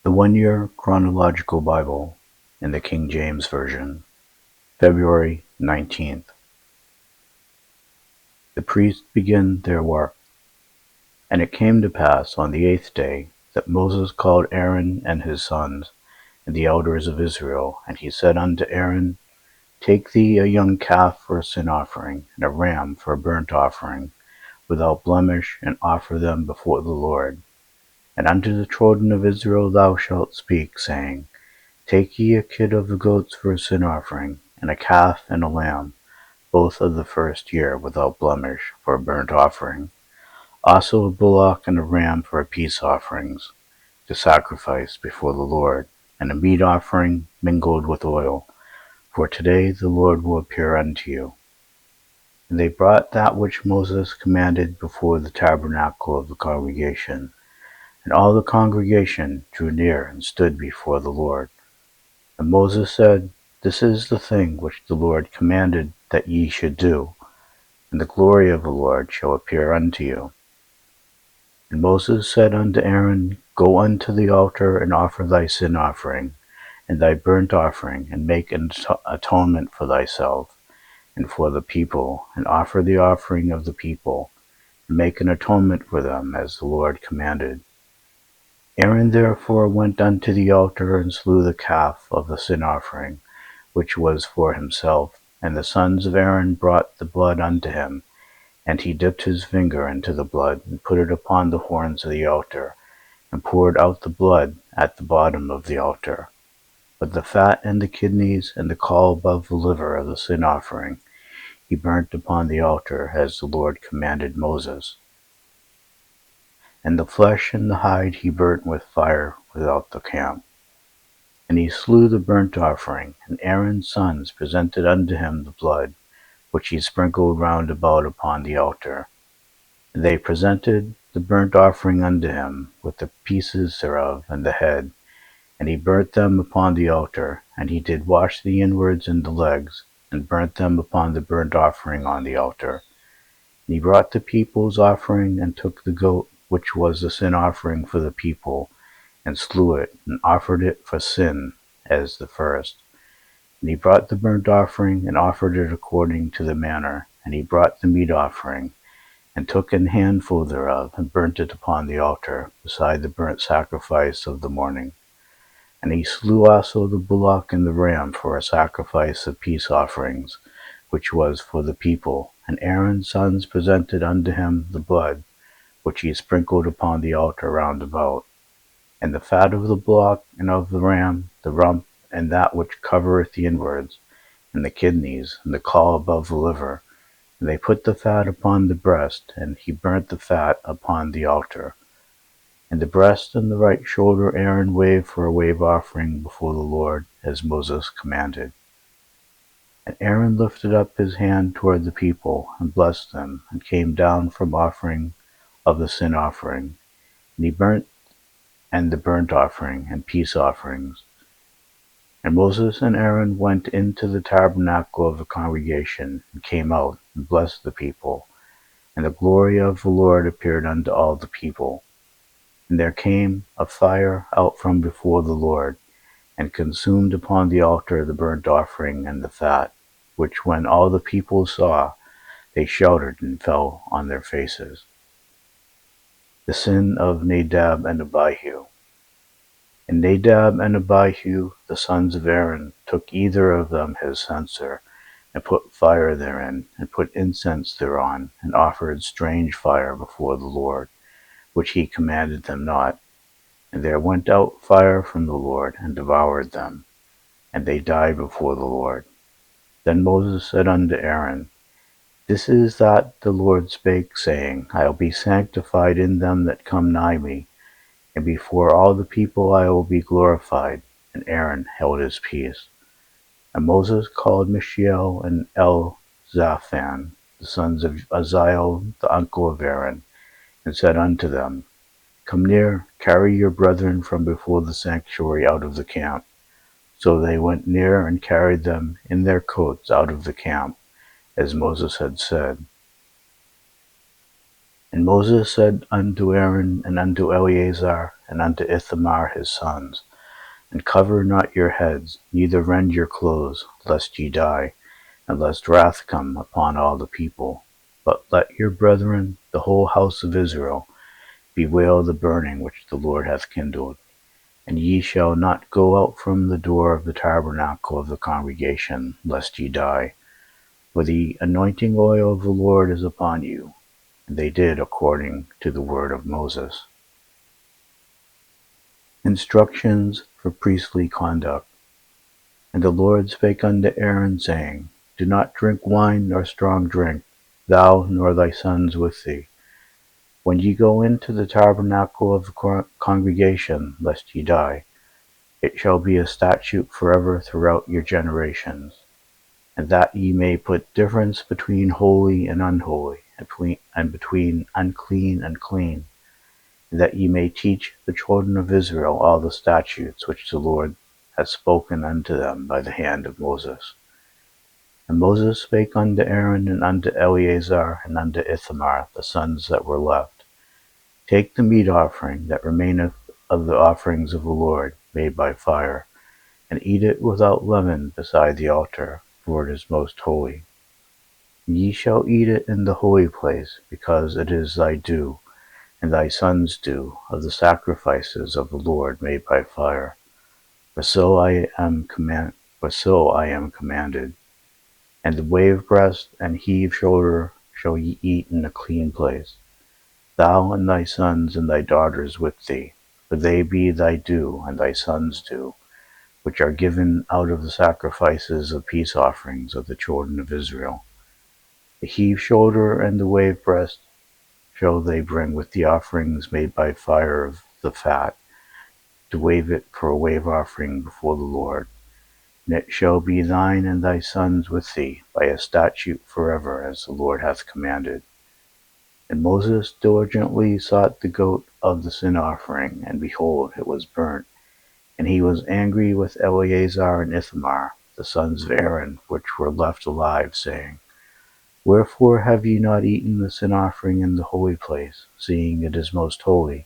The 1-Year Chronological Bible in the King James Version, February 19th. The priests begin their work. And it came to pass on the 8th day that Moses called Aaron and his sons, and the elders of Israel, and he said unto Aaron, Take thee a young calf for a sin offering, and a ram for a burnt offering, without blemish, and offer them before the Lord. And unto the children of Israel thou shalt speak, saying, Take ye a kid of the goats for a sin offering, and a calf and a lamb, both of the first year, without blemish, for a burnt offering. Also a bullock and a ram for peace offerings, to sacrifice before the Lord, and a meat offering mingled with oil. For today the Lord will appear unto you. And they brought that which Moses commanded before the tabernacle of the congregation. And all the congregation drew near and stood before the Lord. And Moses said, This is the thing which the Lord commanded that ye should do, and the glory of the Lord shall appear unto you. And Moses said unto Aaron, Go unto the altar, and offer thy sin offering, and thy burnt offering, and make an atonement for thyself, and for the people, and offer the offering of the people, and make an atonement for them, as the Lord commanded. Aaron therefore went unto the altar, and slew the calf of the sin offering, which was for himself, and the sons of Aaron brought the blood unto him. And he dipped his finger into the blood, and put it upon the horns of the altar, and poured out the blood at the bottom of the altar. But the fat and the kidneys, and the caul above the liver of the sin offering, he burnt upon the altar, as the Lord commanded Moses. And the flesh and the hide he burnt with fire without the camp. And he slew the burnt offering, and Aaron's sons presented unto him the blood, which he sprinkled round about upon the altar. And they presented the burnt offering unto him, with the pieces thereof, and the head. And he burnt them upon the altar, and he did wash the inwards and the legs, and burnt them upon the burnt offering on the altar. And he brought the people's offering, and took the goat, which was the sin offering for the people, and slew it, and offered it for sin, as the first. And he brought the burnt offering, and offered it according to the manner. And he brought the meat offering, and took an handful thereof, and burnt it upon the altar, beside the burnt sacrifice of the morning. And he slew also the bullock and the ram for a sacrifice of peace offerings, which was for the people. And Aaron's sons presented unto him the blood, which he sprinkled upon the altar round about. And the fat of the bullock and of the ram, the rump, and that which covereth the inwards, and the kidneys, and the caul above the liver. And they put the fat upon the breast, and he burnt the fat upon the altar. And the breast and the right shoulder Aaron waved for a wave offering before the Lord, as Moses commanded. And Aaron lifted up his hand toward the people, and blessed them, and came down from offering of the sin offering. And he burnt and the burnt offering and peace offerings. And Moses and Aaron went into the tabernacle of the congregation, and came out, and blessed the people. And the glory of the Lord appeared unto all the people. And there came a fire out from before the Lord, and consumed upon the altar the burnt offering and the fat, which when all the people saw, they shouted and fell on their faces. The sin of Nadab and Abihu. And Nadab and Abihu, the sons of Aaron, took either of them his censer, and put fire therein, and put incense thereon, and offered strange fire before the Lord, which he commanded them not. And there went out fire from the Lord, and devoured them, and they died before the Lord. Then Moses said unto Aaron, This is that the Lord spake, saying, I will be sanctified in them that come nigh me, and before all the people I will be glorified. And Aaron held his peace. And Moses called Mishael and Elzaphan, the sons of Uzziel, the uncle of Aaron, and said unto them, Come near, carry your brethren from before the sanctuary out of the camp. So they went near and carried them in their coats out of the camp, as Moses had said. And Moses said unto Aaron, and unto Eleazar, and unto Ithamar his sons, and cover not your heads, neither rend your clothes, lest ye die, and lest wrath come upon all the people. But let your brethren, the whole house of Israel, bewail the burning which the Lord hath kindled. And ye shall not go out from the door of the tabernacle of the congregation, lest ye die. For the anointing oil of the Lord is upon you. And they did according to the word of Moses. Instructions for priestly conduct. And the Lord spake unto Aaron, saying, Do not drink wine nor strong drink, thou nor thy sons with thee, when ye go into the tabernacle of the congregation, lest ye die. It shall be a statute forever throughout your generations, and that ye may put difference between holy and unholy, and between unclean and clean, and that ye may teach the children of Israel all the statutes which the Lord hath spoken unto them by the hand of Moses. And Moses spake unto Aaron, and unto Eleazar, and unto Ithamar, the sons that were left, Take the meat offering that remaineth of the offerings of the Lord, made by fire, and eat it without leaven beside the altar, for it is most holy. And ye shall eat it in the holy place, because it is thy due, and thy sons' due, of the sacrifices of the Lord made by fire. For so I am commanded. And the wave breast and heave shoulder shall ye eat in a clean place, thou and thy sons and thy daughters with thee, for they be thy due and thy sons' due, which are given out of the sacrifices of peace offerings of the children of Israel. The heave shoulder and the wave breast shall they bring with the offerings made by fire of the fat, to wave it for a wave offering before the Lord. And it shall be thine and thy sons with thee by a statute forever, as the Lord hath commanded. And Moses diligently sought the goat of the sin offering, and behold, it was burnt. And he was angry with Eleazar and Ithamar, the sons of Aaron, which were left alive, saying, Wherefore have ye not eaten the sin offering in the holy place, seeing it is most holy?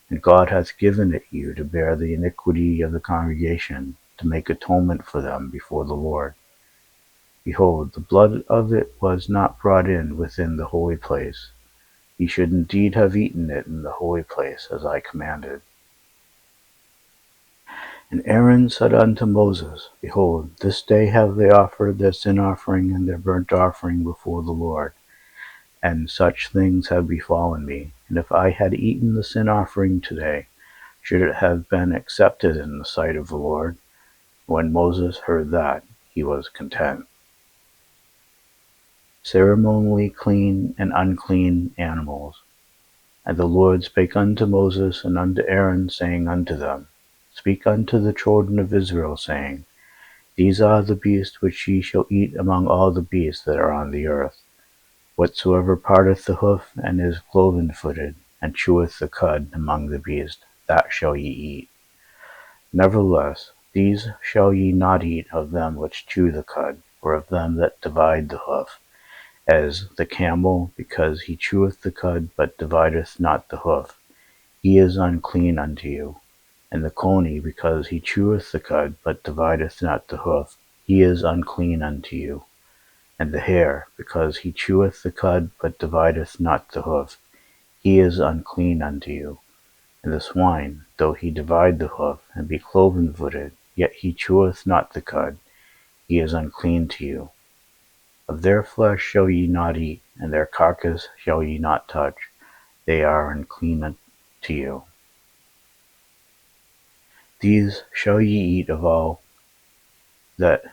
And God hath given it you to bear the iniquity of the congregation, to make atonement for them before the Lord. Behold, the blood of it was not brought in within the holy place. Ye should indeed have eaten it in the holy place, as I commanded. And Aaron said unto Moses, Behold, this day have they offered their sin offering and their burnt offering before the Lord, and such things have befallen me. And if I had eaten the sin offering today, should it have been accepted in the sight of the Lord? When Moses heard that, he was content. Ceremonially clean and unclean animals. And the Lord spake unto Moses and unto Aaron, saying unto them, Speak unto the children of Israel, saying, These are the beasts which ye shall eat among all the beasts that are on the earth. Whatsoever parteth the hoof, and is cloven-footed, and cheweth the cud among the beasts, that shall ye eat. Nevertheless, these shall ye not eat of them which chew the cud, or of them that divide the hoof, as the camel, because he cheweth the cud, but divideth not the hoof, he is unclean unto you. And the coney, because he cheweth the cud, but divideth not the hoof, he is unclean unto you. And the hare, because he cheweth the cud, but divideth not the hoof, he is unclean unto you. And the swine, though he divide the hoof, and be cloven-footed, yet he cheweth not the cud, he is unclean to you. Of their flesh shall ye not eat, and their carcass shall ye not touch, they are unclean unto you. These shall ye eat of all that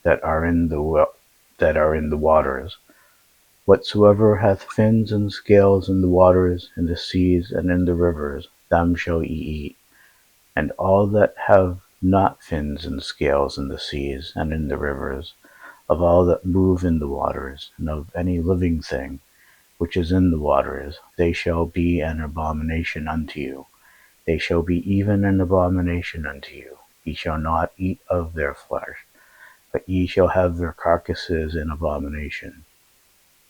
are in the waters. Whatsoever hath fins and scales in the waters, in the seas, and in the rivers, them shall ye eat. And all that have not fins and scales in the seas, and in the rivers, of all that move in the waters, and of any living thing which is in the waters, they shall be an abomination unto you. They shall be even an abomination unto you. Ye shall not eat of their flesh, but ye shall have their carcasses in abomination.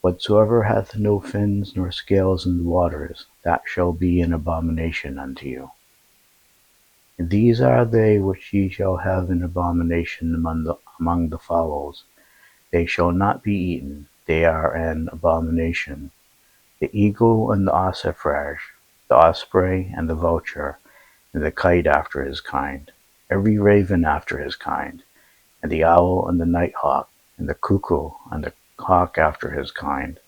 Whatsoever hath no fins nor scales in the waters, that shall be an abomination unto you. And these are they which ye shall have an abomination among the fowls. They shall not be eaten, they are an abomination: the eagle and the ossifrage, the osprey and the vulture, and the kite after his kind, every raven after his kind, and the owl and the nighthawk, and the cuckoo and the hawk after his kind,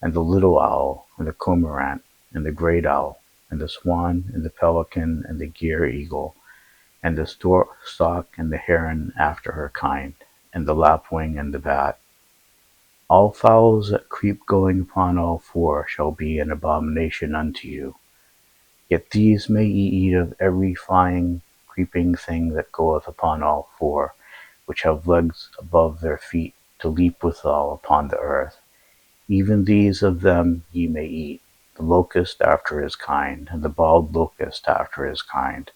and the little owl, and the cormorant, and the great owl, and the swan, and the pelican, and the gier eagle, and the stork, and the heron after her kind, and the lapwing, and the bat. All fowls that creep going upon all four shall be an abomination unto you. Yet these may ye eat of every flying, creeping thing that goeth upon all four, which have legs above their feet, to leap withal upon the earth. Even these of them ye may eat: the locust after his kind, and the bald locust after his kind,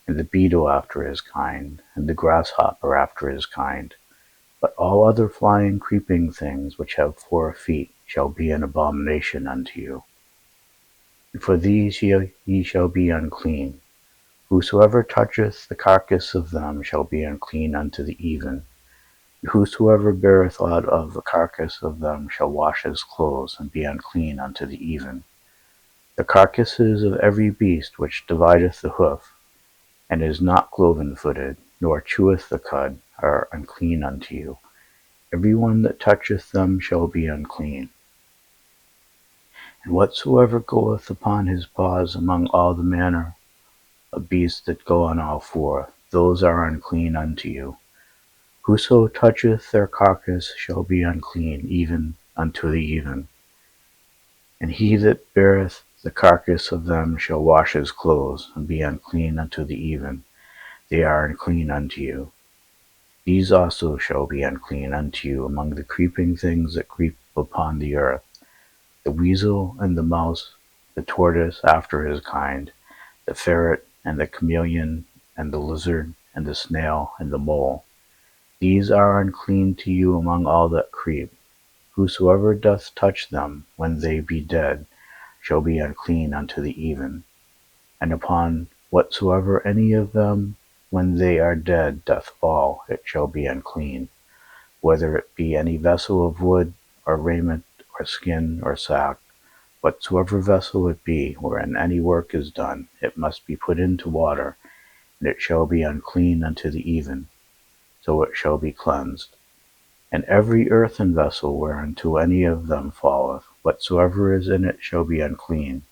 and the beetle after his kind, and the grasshopper after his kind. But all other flying, creeping things which have 4 feet shall be an abomination unto you. And for these ye shall be unclean. Whosoever toucheth the carcass of them shall be unclean unto the even. And whosoever beareth out of the carcass of them shall wash his clothes, and be unclean unto the even. The carcasses of every beast which divideth the hoof, and is not cloven-footed, nor cheweth the cud, are unclean unto you. Every one that toucheth them shall be unclean. And whatsoever goeth upon his paws among all the manner of beasts that go on all four, those are unclean unto you. Whoso toucheth their carcass shall be unclean, even unto the even. And he that beareth the carcass of them shall wash his clothes, and be unclean unto the even. They are unclean unto you. These also shall be unclean unto you among the creeping things that creep upon the earth: the weasel and the mouse, the tortoise after his kind, the ferret and the chameleon, and the lizard, and the snail, and the mole. These are unclean to you among all that creep. Whosoever doth touch them, when they be dead, shall be unclean unto the even. And upon whatsoever any of them, when they are dead, doth fall, it shall be unclean, whether it be any vessel of wood, or raiment, or skin, or sack. Whatsoever vessel it be, wherein any work is done, it must be put into water, and it shall be unclean unto the even: so it shall be cleansed. And every earthen vessel whereunto any of them falleth, whatsoever is in it shall be unclean,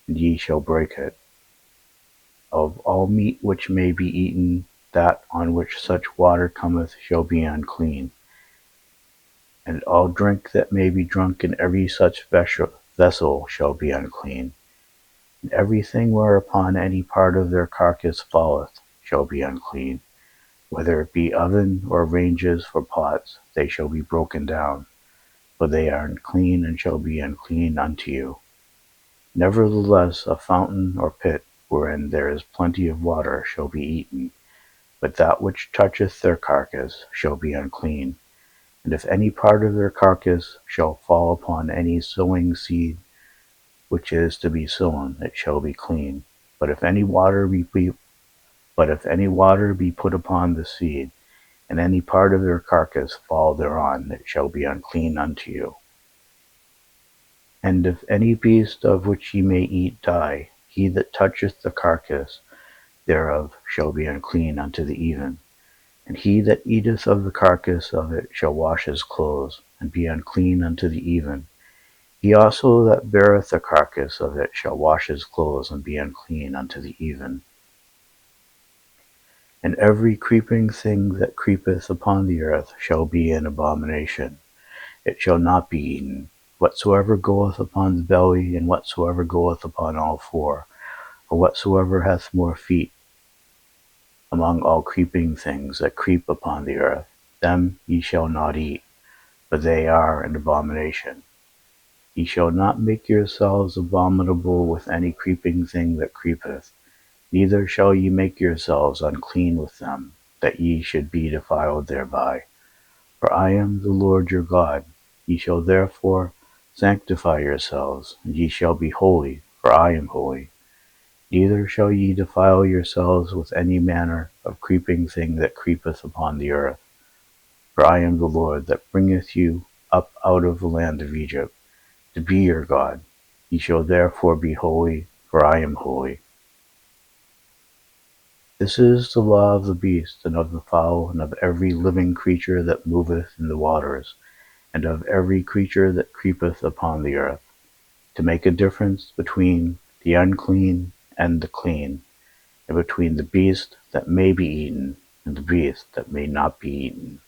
and ye shall break it. Of all meat which may be eaten, that on which such water cometh shall be unclean. And all drink that may be drunk in every such vessel shall be unclean. And everything whereupon any part of their carcass falleth shall be unclean. Whether it be oven, or ranges for pots, they shall be broken down, for they are unclean, and shall be unclean unto you. Nevertheless a fountain or pit, wherein there is plenty of water, shall be eaten: but that which toucheth their carcass shall be unclean. And if any part of their carcass shall fall upon any sowing seed which is to be sown, it shall be clean. But if any water be put upon the seed, and any part of their carcass fall thereon, it shall be unclean unto you. And if any beast of which ye may eat die, he that toucheth the carcass thereof shall be unclean unto the even. And he that eateth of the carcass of it shall wash his clothes, and be unclean unto the even. He also that beareth the carcass of it shall wash his clothes, and be unclean unto the even. And every creeping thing that creepeth upon the earth shall be an abomination: it shall not be eaten. Whatsoever goeth upon the belly, and whatsoever goeth upon all four, or whatsoever hath more feet among all creeping things that creep upon the earth, them ye shall not eat, for they are an abomination. Ye shall not make yourselves abominable with any creeping thing that creepeth, neither shall ye make yourselves unclean with them, that ye should be defiled thereby. For I am the Lord your God. Ye shall therefore Sanctify yourselves, and ye shall be holy, for I am holy. Neither shall ye defile yourselves with any manner of creeping thing that creepeth upon the earth. For I am the Lord that bringeth you up out of the land of Egypt, to be your God. Ye shall therefore be holy, for I am holy. This is the law of the beast, and of the fowl, and of every living creature that moveth in the waters, and of every creature that creepeth upon the earth, to make a difference between the unclean and the clean, and between the beast that may be eaten and the beast that may not be eaten.